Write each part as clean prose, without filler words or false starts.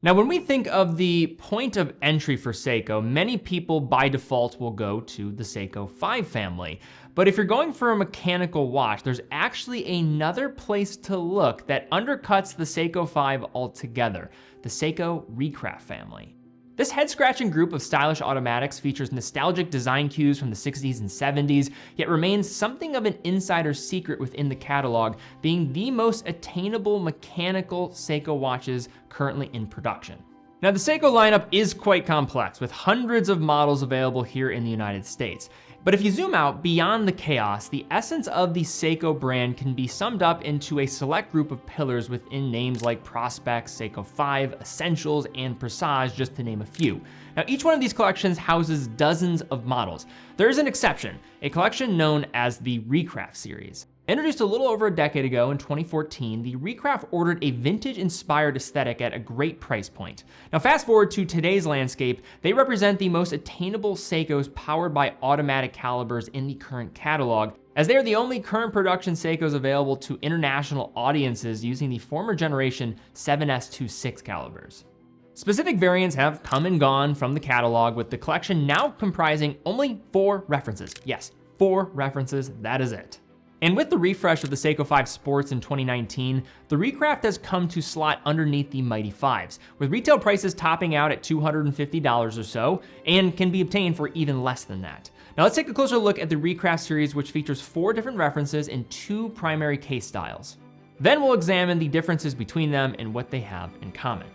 Now, when we think of the point of entry for Seiko, many people by default will go to the Seiko 5 family. But if you're going for a mechanical watch, there's actually another place to look that undercuts the Seiko 5 altogether, the Seiko Recraft family. This head-scratching group of stylish automatics features nostalgic design cues from the 60s and 70s, yet remains something of an insider secret within the catalog, being the most attainable mechanical Seiko watches currently in production. Now, the Seiko lineup is quite complex, with hundreds of models available here in the United States. But if you zoom out beyond the chaos, the essence of the Seiko brand can be summed up into a select group of pillars within names like Prospects, Seiko 5, Essentials, and Presage, just to name a few. Now, each one of these collections houses dozens of models. There is an exception, a collection known as the Recraft series. Introduced a little over a decade ago in 2014, the Recraft ordered a vintage-inspired aesthetic at a great price point. Now fast forward to today's landscape, they represent the most attainable Seikos powered by automatic calibers in the current catalog, as they are the only current production Seikos available to international audiences using the former generation 7S26 calibers. Specific variants have come and gone from the catalog, with the collection now comprising only 4 references. Yes, 4 references, that is it. And with the refresh of the Seiko 5 Sports in 2019, the Recraft has come to slot underneath the mighty 5s, with retail prices topping out at $250 or so, and can be obtained for even less than that. Now let's take a closer look at the Recraft series, which features 4 different references in 2 primary case styles. Then we'll examine the differences between them and what they have in common.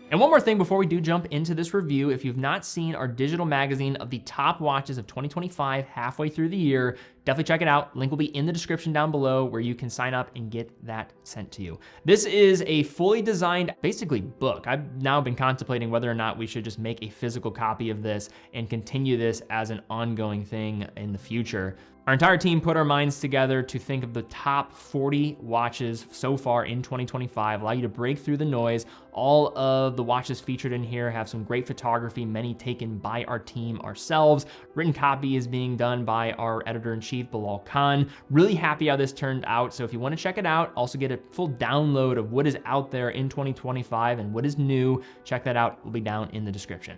And one more thing before we do jump into this review, if you've not seen our digital magazine of the top watches of 2025 halfway through the year, definitely check it out. Link will be in the description down below where you can sign up and get that sent to you. This is a fully designed, basically book. I've now been contemplating whether or not we should just make a physical copy of this and continue this as an ongoing thing in the future. Our entire team put our minds together to think of the top 40 watches so far in 2025, allow you to break through the noise. All of the watches featured in here have some great photography, many taken by our team ourselves. Written copy is being done by our editor-in-chief, Bilal.khan. Really happy how this turned out, so if you want to check it out, also get a full download of what is out there in 2025 and what is new, check that out, will be down in the description.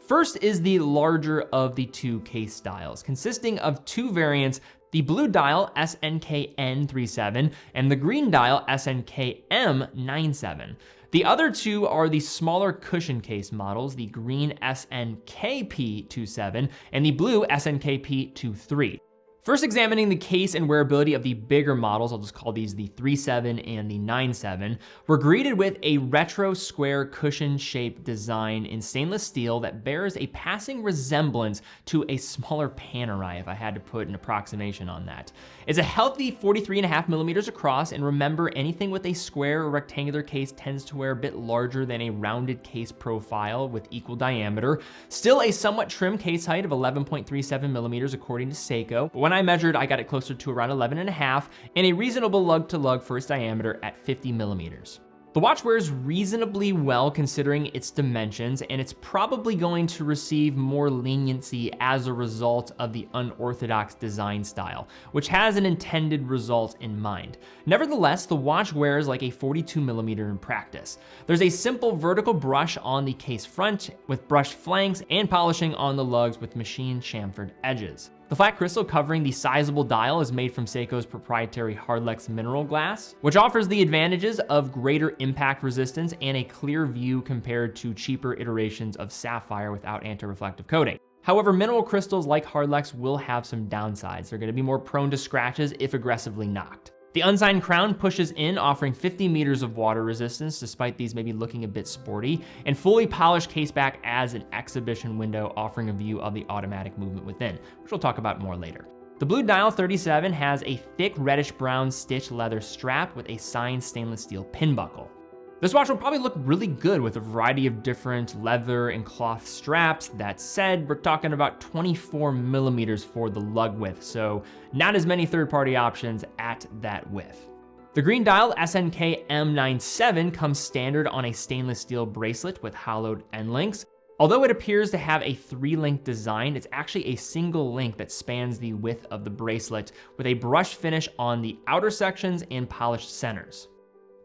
First is the larger of the 2 case styles, consisting of 2 variants, the blue dial SNKN37 and the green dial SNKM97. The other 2 are the smaller cushion case models, the green SNKP27 and the blue SNKP23. First, examining the case and wearability of the bigger models, I'll just call these the 37 and the 97, we're greeted with a retro square cushion-shaped design in stainless steel that bears a passing resemblance to a smaller Panerai, if I had to put an approximation on that. It's a healthy 43.5 millimeters across, and remember, anything with a square or rectangular case tends to wear a bit larger than a rounded case profile with equal diameter. Still a somewhat trim case height of 11.37 millimeters according to Seiko. When I measured, I got it closer to around 11.5 and a reasonable lug to lug for its diameter at 50 millimeters. The watch wears reasonably well considering its dimensions, and it's probably going to receive more leniency as a result of the unorthodox design style, which has an intended result in mind. Nevertheless, the watch wears like a 42 millimeter in practice. There's a simple vertical brush on the case front with brushed flanks and polishing on the lugs with machine chamfered edges. The flat crystal covering the sizable dial is made from Seiko's proprietary Hardlex mineral glass, which offers the advantages of greater impact resistance and a clear view compared to cheaper iterations of sapphire without anti-reflective coating. However, mineral crystals like Hardlex will have some downsides. They're going to be more prone to scratches if aggressively knocked. The unsigned crown pushes in, offering 50 meters of water resistance, despite these maybe looking a bit sporty, and fully polished caseback adds an exhibition window, offering a view of the automatic movement within, which we'll talk about more later. The blue dial 37 has a thick reddish brown stitched leather strap with a signed stainless steel pin buckle. This watch will probably look really good with a variety of different leather and cloth straps. That said, we're talking about 24 millimeters for the lug width, so not as many third-party options at that width. The green dial SNK M97 comes standard on a stainless steel bracelet with hollowed end links. Although it appears to have a 3-link design, it's actually a single link that spans the width of the bracelet with a brushed finish on the outer sections and polished centers.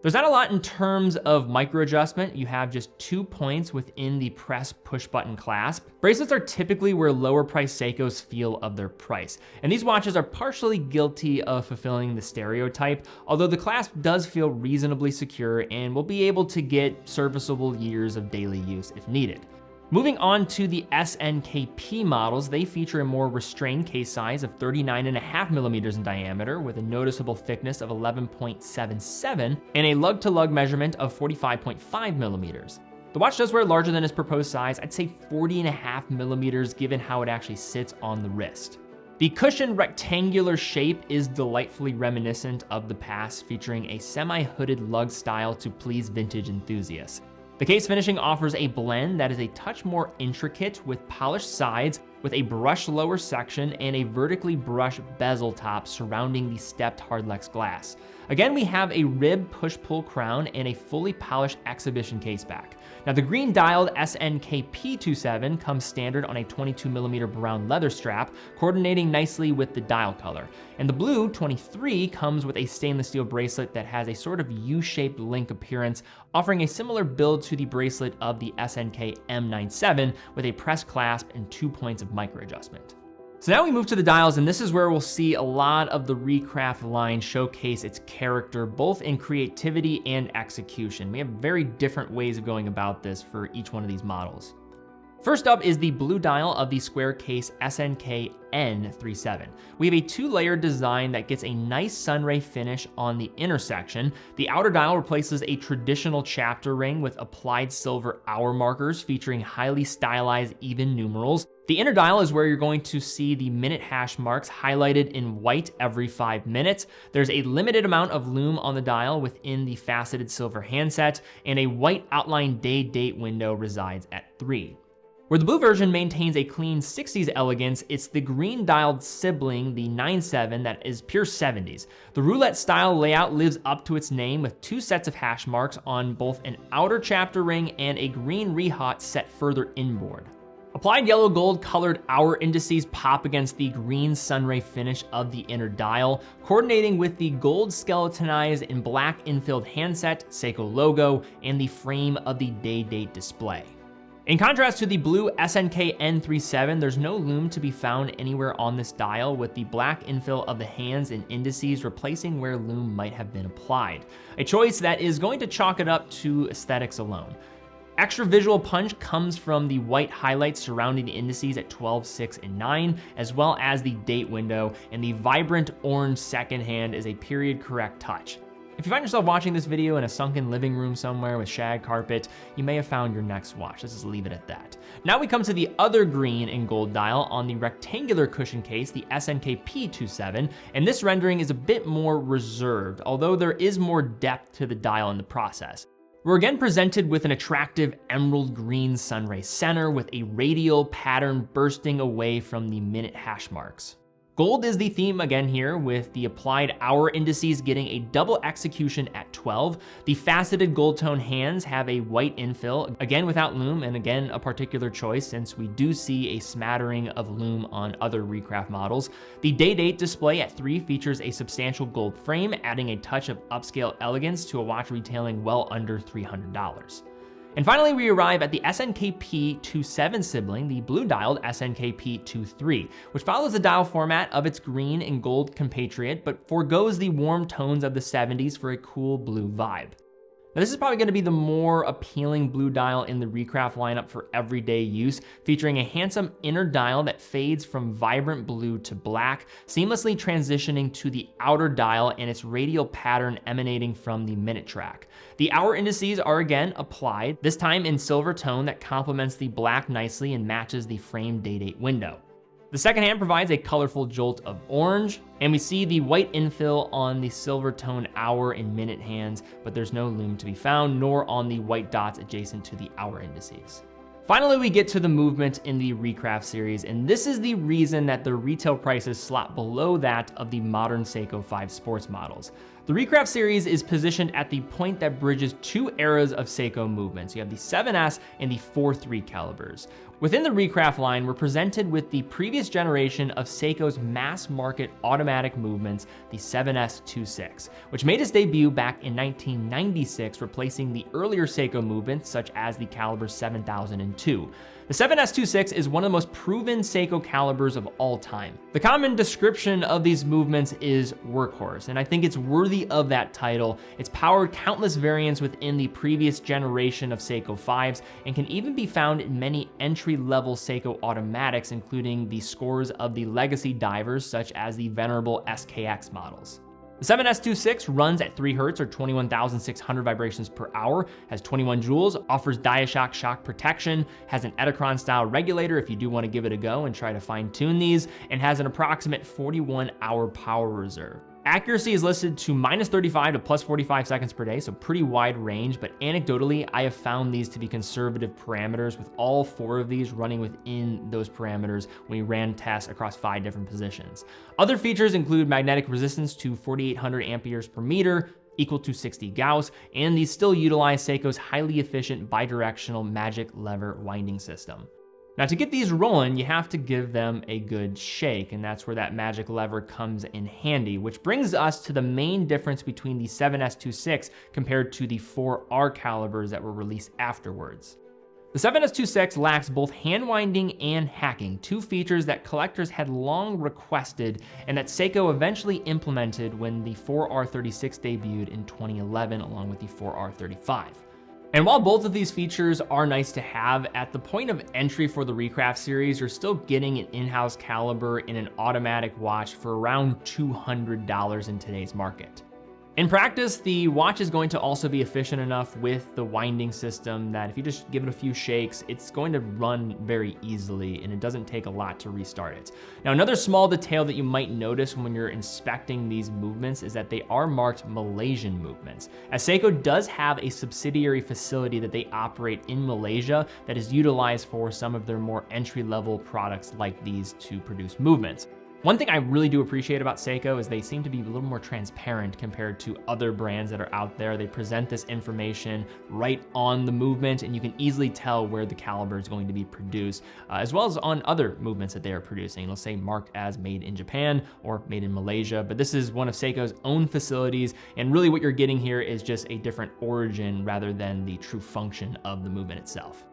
There's not a lot in terms of micro adjustment. You have just 2 points within the press push button clasp. Bracelets are typically where lower priced Seikos feel of their price. And these watches are partially guilty of fulfilling the stereotype, although the clasp does feel reasonably secure and will be able to get serviceable years of daily use if needed. Moving on to the SNKP models, they feature a more restrained case size of 39.5 millimeters in diameter with a noticeable thickness of 11.77 and a lug-to-lug measurement of 45.5 millimeters. The watch does wear larger than its proposed size, I'd say 40.5 millimeters given how it actually sits on the wrist. The cushioned rectangular shape is delightfully reminiscent of the past, featuring a semi-hooded lug style to please vintage enthusiasts. The case finishing offers a blend that is a touch more intricate with polished sides with a brushed lower section and a vertically brushed bezel top surrounding the stepped hardlex glass. Again, we have a rib push-pull crown and a fully polished exhibition case back. Now the green dialed SNKP27 comes standard on a 22mm brown leather strap, coordinating nicely with the dial color. And the blue 23 comes with a stainless steel bracelet that has a sort of U-shaped link appearance, offering a similar build to the bracelet of the SNK M97 with a press clasp and 2 points of micro adjustment. So now we move to the dials, and this is where we'll see a lot of the Recraft line showcase its character, both in creativity and execution. We have very different ways of going about this for each one of these models. First up is the blue dial of the square case SNK N37. We have a 2-layer design that gets a nice sunray finish on the inner section. The outer dial replaces a traditional chapter ring with applied silver hour markers featuring highly stylized even numerals. The inner dial is where you're going to see the minute hash marks highlighted in white every 5 minutes. There's a limited amount of lume on the dial within the faceted silver handset, and a white outline day-date window resides at 3. Where the blue version maintains a clean 60s elegance, it's the green dialed sibling, the 97, that is pure 70s. The roulette style layout lives up to its name with 2 sets of hash marks on both an outer chapter ring and a green rehaut set further inboard. Applied yellow gold colored hour indices pop against the green sunray finish of the inner dial, coordinating with the gold skeletonized and black infilled handset, Seiko logo, and the frame of the day-date display. In contrast to the blue SNK N37, there's no lume to be found anywhere on this dial, with the black infill of the hands and indices replacing where lume might have been applied. A choice that is going to chalk it up to aesthetics alone. Extra visual punch comes from the white highlights surrounding the indices at 12, 6, and 9, as well as the date window, and the vibrant orange second hand is a period correct touch. If you find yourself watching this video in a sunken living room somewhere with shag carpet, you may have found your next watch. Let's just leave it at that. Now we come to the other green and gold dial on the rectangular cushion case, the SNKP27, and this rendering is a bit more reserved, although there is more depth to the dial in the process. We're again presented with an attractive emerald green sunray center with a radial pattern bursting away from the minute hash marks. Gold is the theme again here, with the applied hour indices getting a double execution at 12. The faceted gold tone hands have a white infill, again without lume, and again a particular choice since we do see a smattering of lume on other Recraft models. The day-date display at 3 features a substantial gold frame, adding a touch of upscale elegance to a watch retailing well under $300. And finally, we arrive at the SNKP27 sibling, the blue-dialed SNKP23, which follows the dial format of its green and gold compatriot, but forgoes the warm tones of the 70s for a cool blue vibe. Now, this is probably going to be the more appealing blue dial in the Recraft lineup for everyday use, featuring a handsome inner dial that fades from vibrant blue to black, seamlessly transitioning to the outer dial and its radial pattern emanating from the minute track. The hour indices are again applied, this time in silver tone that complements the black nicely and matches the frame day-date window. The second hand provides a colorful jolt of orange, and we see the white infill on the silver tone hour and minute hands, but there's no lume to be found, nor on the white dots adjacent to the hour indices. Finally, we get to the movement in the Recraft series, and this is the reason that the retail prices slot below that of the modern Seiko 5 sports models. The Recraft series is positioned at the point that bridges two eras of Seiko movements. You have the 7S and the 4.3 calibers. Within the Recraft line, we're presented with the previous generation of Seiko's mass market automatic movements, the 7S26, which made its debut back in 1996, replacing the earlier Seiko movements such as the caliber 7002. The 7S26 is one of the most proven Seiko calibers of all time. The common description of these movements is workhorse, and I think it's worthy of that title. It's powered countless variants within the previous generation of Seiko 5s and can even be found in many entry-level Seiko automatics, including the scores of the legacy divers such as the venerable SKX models. The 7S26 runs at 3 Hz or 21,600 vibrations per hour, has 21 joules, offers DiaShock shock protection, has an Editorial style regulator if you do want to give it a go and try to fine tune these, and has an approximate 41-hour power reserve. Accuracy is listed to -35 to +45 seconds per day, so pretty wide range, but anecdotally, I have found these to be conservative parameters, with all 4 of these running within those parameters when we ran tests across 5 different positions. Other features include magnetic resistance to 4,800 amperes per meter, equal to 60 Gauss, and these still utilize Seiko's highly efficient bidirectional magic lever winding system. Now, to get these rolling, you have to give them a good shake, and that's where that magic lever comes in handy, which brings us to the main difference between the 7S26 compared to the 4R calibers that were released afterwards. The 7S26 lacks both hand winding and hacking, 2 features that collectors had long requested and that Seiko eventually implemented when the 4R36 debuted in 2011 along with the 4R35. And while both of these features are nice to have, at the point of entry for the Recraft series, you're still getting an in-house caliber in an automatic watch for around $200 in today's market. In practice, the watch is going to also be efficient enough with the winding system that if you just give it a few shakes, it's going to run very easily and it doesn't take a lot to restart it. Now, another small detail that you might notice when you're inspecting these movements is that they are marked Malaysian movements, as Seiko does have a subsidiary facility that they operate in Malaysia that is utilized for some of their more entry-level products like these to produce movements. One thing I really do appreciate about Seiko is they seem to be a little more transparent compared to other brands that are out there. They present this information right on the movement, and you can easily tell where the caliber is going to be produced, as well as on other movements that they are producing. It'll say marked as made in Japan or made in Malaysia, but this is one of Seiko's own facilities, and really what you're getting here is just a different origin rather than the true function of the movement itself.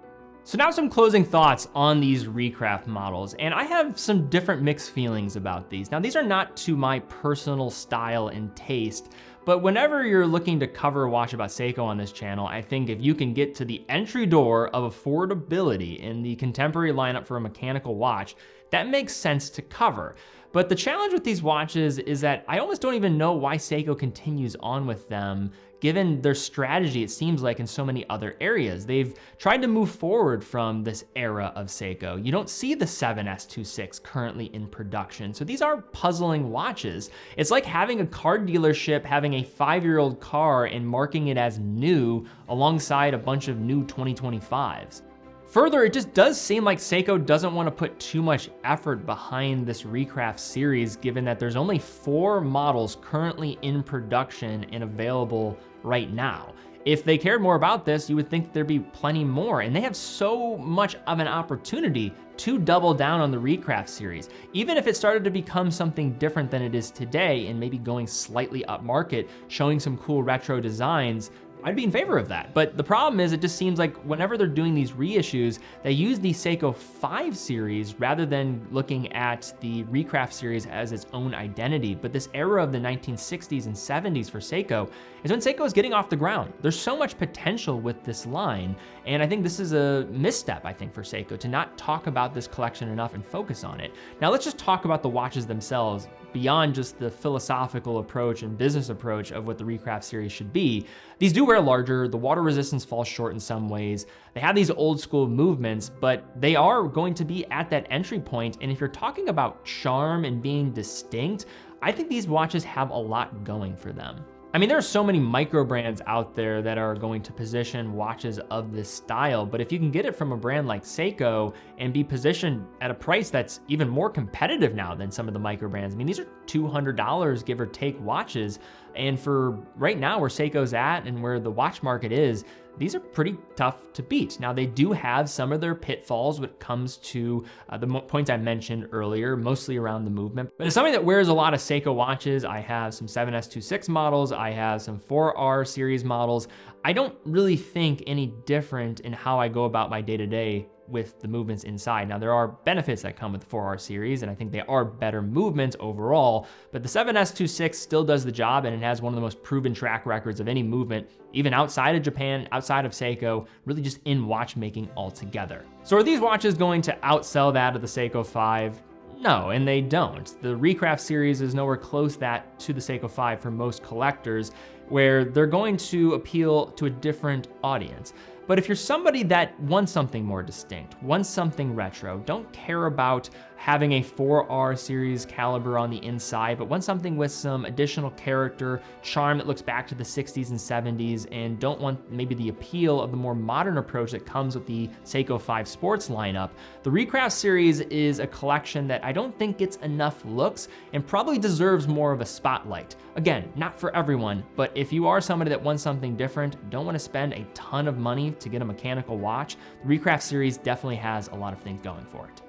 So now some closing thoughts on these Recraft models, and I have some different mixed feelings about these. Now, these are not to my personal style and taste, but whenever you're looking to cover a watch about Seiko on this channel, I think if you can get to the entry door of affordability in the contemporary lineup for a mechanical watch, that makes sense to cover. But the challenge with these watches is that I almost don't even know why Seiko continues on with them, given their strategy, it seems like, in so many other areas. They've tried to move forward from this era of Seiko. You don't see the 7S26 currently in production, so these are puzzling watches. It's like having a car dealership having a 5-year-old car and marking it as new alongside a bunch of new 2025s. Further, it just does seem like Seiko doesn't want to put too much effort behind this Recraft series, given that there's only 4 models currently in production and available right now. If they cared more about this, you would think there'd be plenty more, and they have so much of an opportunity to double down on the Recraft series. Even if it started to become something different than it is today and maybe going slightly upmarket, showing some cool retro designs, I'd be in favor of that. But the problem is, it just seems like whenever they're doing these reissues, they use the Seiko 5 series rather than looking at the Recraft series as its own identity. But this era of the 1960s and 70s for Seiko is when Seiko is getting off the ground. There's so much potential with this line, and I think this is a misstep, I think, for Seiko to not talk about this collection enough and focus on it. Now let's just talk about the watches themselves, beyond just the philosophical approach and business approach of what the Recraft series should be. These do wear larger, the water resistance falls short in some ways, they have these old school movements, but they are going to be at that entry point, and if you're talking about charm and being distinct, I think these watches have a lot going for them. I mean, there are so many micro brands out there that are going to position watches of this style, but if you can get it from a brand like Seiko and be positioned at a price that's even more competitive now than some of the micro brands, I mean, these are $200 give or take watches. And for right now where Seiko's at and where the watch market is, these are pretty tough to beat. Now, they do have some of their pitfalls when it comes to the points I mentioned earlier, mostly around the movement. But as somebody that wears a lot of Seiko watches, I have some 7S26 models, I have some 4R series models. I don't really think any different in how I go about my day-to-day with the movements inside. Now, there are benefits that come with the 4R series, and I think they are better movements overall, but the 7S26 still does the job, and it has one of the most proven track records of any movement, even outside of Japan, outside of Seiko, really just in watchmaking altogether. So are these watches going to outsell that of the Seiko 5? No, and they don't. The Recraft series is nowhere close that to the Seiko 5 for most collectors, where they're going to appeal to a different audience. But if you're somebody that wants something more distinct, wants something retro, don't care about having a 4R series caliber on the inside, but wants something with some additional character, charm that looks back to the 60s and 70s, and don't want maybe the appeal of the more modern approach that comes with the Seiko 5 Sports lineup, the Recraft series is a collection that I don't think gets enough looks and probably deserves more of a spotlight. Again, not for everyone, but if you are somebody that wants something different, don't want to spend a ton of money to get a mechanical watch, the Recraft series definitely has a lot of things going for it.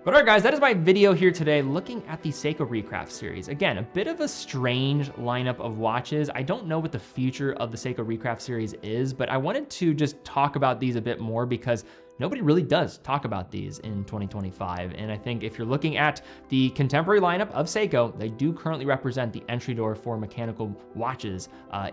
But all right, guys, that is my video here today looking at the Seiko Recraft series. Again, a bit of a strange lineup of watches. I don't know what the future of the Seiko Recraft series is, but I wanted to just talk about these a bit more because nobody really does talk about these in 2025. And I think if you're looking at the contemporary lineup of Seiko, they do currently represent the entry door for mechanical watches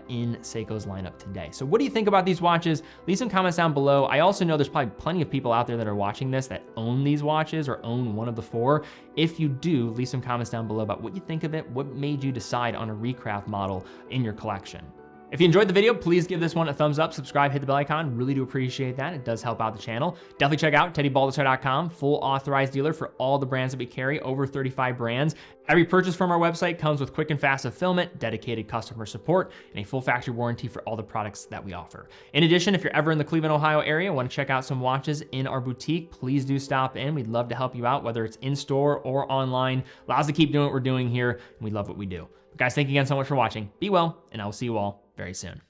in Seiko's lineup today. So what do you think about these watches? Leave some comments down below. I also know there's probably plenty of people out there that are watching this that own these watches or own one of the four. If you do, leave some comments down below about what you think of it, what made you decide on a Recraft model in your collection. If you enjoyed the video, please give this one a thumbs up, subscribe, hit the bell icon. Really do appreciate that. It does help out the channel. Definitely check out Baldassarre.com, full authorized dealer for all the brands that we carry, over 35 brands. Every purchase from our website comes with quick and fast fulfillment, dedicated customer support, and a full factory warranty for all the products that we offer. In addition, if you're ever in the Cleveland, Ohio area, want to check out some watches in our boutique, please do stop in. We'd love to help you out, whether it's in store or online. Allow us to keep doing what we're doing here, and we love what we do. But guys, thank you again so much for watching. Be well, and I will see you all very soon.